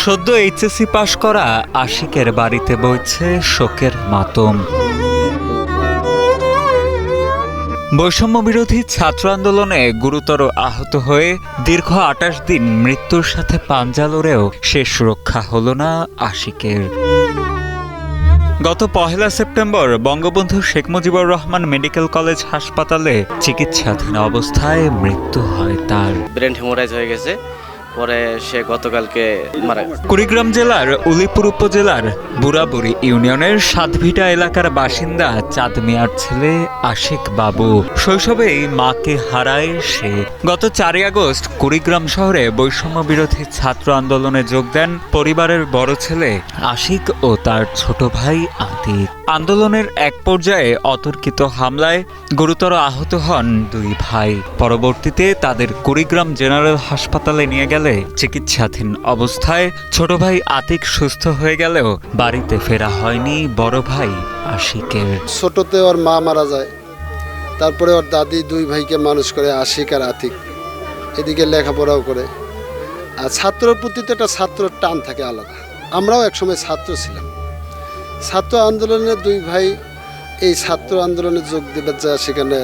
সদ্য এইচএসসি পাশ করা আশিকের বাড়িতে বইছে শোকের মাতম। বৈষম্য বিরোধী ছাত্র আন্দোলনে গুরুতর আহত হয়ে দীর্ঘ ২৮ দিন মৃত্যুর সাথে পাঞ্জা লড়েও শেষ রক্ষা হল না আশিকের। গত ১ September Bangabandhu Sheikh Mujibur Rahman medical college হাসপাতালে চিকিৎসাধীন অবস্থায় মৃত্যু হয় তার। ব্রেন হেমোরাইজ হয়ে গেছে, পরে সে গতকালকে মারা গেছে। কুড়িগ্রাম জেলার উলিপুর উপজেলার বুড়াবুড়ি ইউনিয়নের সাতভিটা এলাকার বাসিন্দা চাঁদ মিয়ার ছেলে আশিক বাবু শৈশবেই মাকে হারায় সে। গত ৪ আগস্ট কুড়িগ্রাম শহরে বৈষম্য বিরোধী ছাত্র আন্দোলনে যোগ দেন পরিবারের বড় ছেলে আশিক ও তার ছোট ভাই আতিক। আন্দোলনের এক পর্যায়ে অতর্কিত হামলায় গুরুতর আহত হন দুই ভাই। পরবর্তীতে তাদের কুড়িগ্রাম জেনারেল হাসপাতালে নিয়ে গেলে চিকিৎসাধীন অবস্থায় ছোট ভাই আতিক সুস্থ হয়ে গেলেও বাড়িতে ফেরা হয়নি বড় ভাই আশিকের। ছোটতে ওর মা মারা যায়, তারপরে ওর দাদি দুই ভাইকে মানুষ করে আশিক আর আতিক, এদিকে লেখাপড়াও করে। আর ছাত্রের প্রতি তো একটা ছাত্রর টান থাকে আলাদা। আমরাও একসময় ছাত্র ছিলাম। ছাত্র আন্দোলনে দুই ভাই এই ছাত্র আন্দোলনে যোগ দেবে যা সেখানে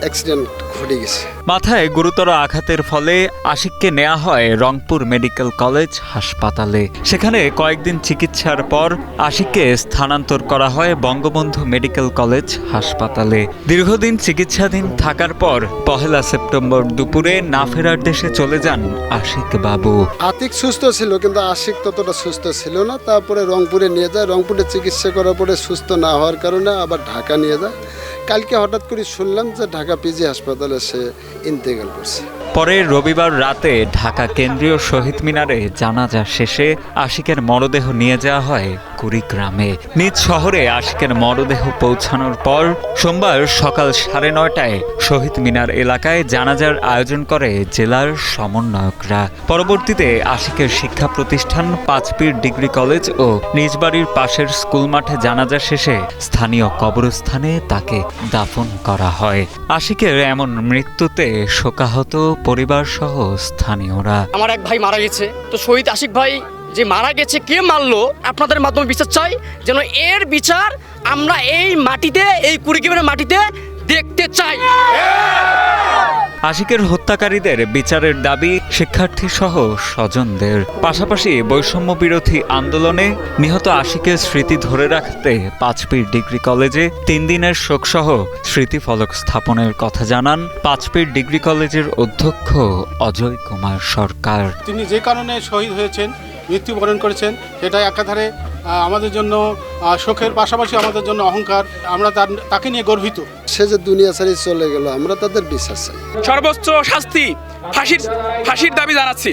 অ্যাক্সিডেন্ট ঘটে গেছে। মাথায় গুরুতর আঘাতের ফলে আশিককে নেওয়া হয় রংপুর মেডিকেল কলেজ হাসপাতালে। সেখানে কয়েকদিন চিকিৎসার পর আশিককে স্থানান্তর করা হয় বঙ্গবন্ধু মেডিকেল কলেজ হাসপাতালে। দীর্ঘদিন চিকিৎসাধীন থাকার পর ১ সেপ্টেম্বর দুপুরে না ফেরার দেশে চলে যান আশিক বাবু। আতিক সুস্থ ছিল, কিন্তু আশিক ততটা সুস্থ ছিল না। তারপরে রংপুরে নিয়ে যায়, রংপুরে চিকিৎসা করার পরে সুস্থ না হওয়ার কারণে আবার ঢাকা নিয়ে যায়। কালকে হঠাৎ করে শুনলাম যে ঢাকা পিজি হাসপাতালে সে ইন্তেকাল করছে। পরে রবিবার রাতে ঢাকা কেন্দ্রীয় শহীদ মিনারে জানাজা শেষে আশিকের মরদেহ নিয়ে যাওয়া হয় কুড়িগ্রামে। নিজ শহরে আশিকের মরদেহ পৌঁছানোর পর সোমবার সকাল ৯:৩০টায় শহীদ মিনার এলাকায় জানাজার আয়োজন করে জেলার সমন্বয়করা। পরবর্তীতে আশিকের শিক্ষা প্রতিষ্ঠান পাঁচপীর ডিগ্রি কলেজ ও নিজ বাড়ির পাশের স্কুল মাঠে জানাজা শেষে স্থানীয় কবরস্থানে তাকে দাফন করা হয়। আশিকের এমন মৃত্যুতে শোকাহত পরিবার সহ স্থানীয়রা। আমার এক ভাই মারা গেছে, তো শহীদ আশিক ভাই যে মারা গেছে, কে মারলো আপনাদের মাধ্যমে বিচার চাই, যেন এর বিচার আমরা এই মাটিতে, এই কুড়িগ্রামের মাটিতে দেখতে চাই। আশিকের হত্যাকারীদের বিচারের দাবি শিক্ষার্থী সহ স্বজনদের। পাশাপাশি বৈষম্য বিরোধী আন্দোলনে নিহত আশিকের স্মৃতি ধরে রাখতে পাঁচপীর ডিগ্রি কলেজে ৩ দিনের শোকসহ স্মৃতিফলক স্থাপনের কথা জানান পাঁচপীর ডিগ্রি কলেজের অধ্যক্ষ অজয় কুমার সরকার। তিনি যে কারণে শহীদ হয়েছেন, মৃত্যুবরণ করেছেন, সেটা একাধারে আমাদের জন্য শোকের পাশাপাশি আমাদের জন্য অহংকার। আমরা তাকে নিয়ে গর্বিত। সে যে দুনিয়া ছেড়ে চলে গেল, আমরা তাদের বিশ্বাস চাই। সর্বোচ্চ শাস্তি ফাঁসির দাবি জানাচ্ছি।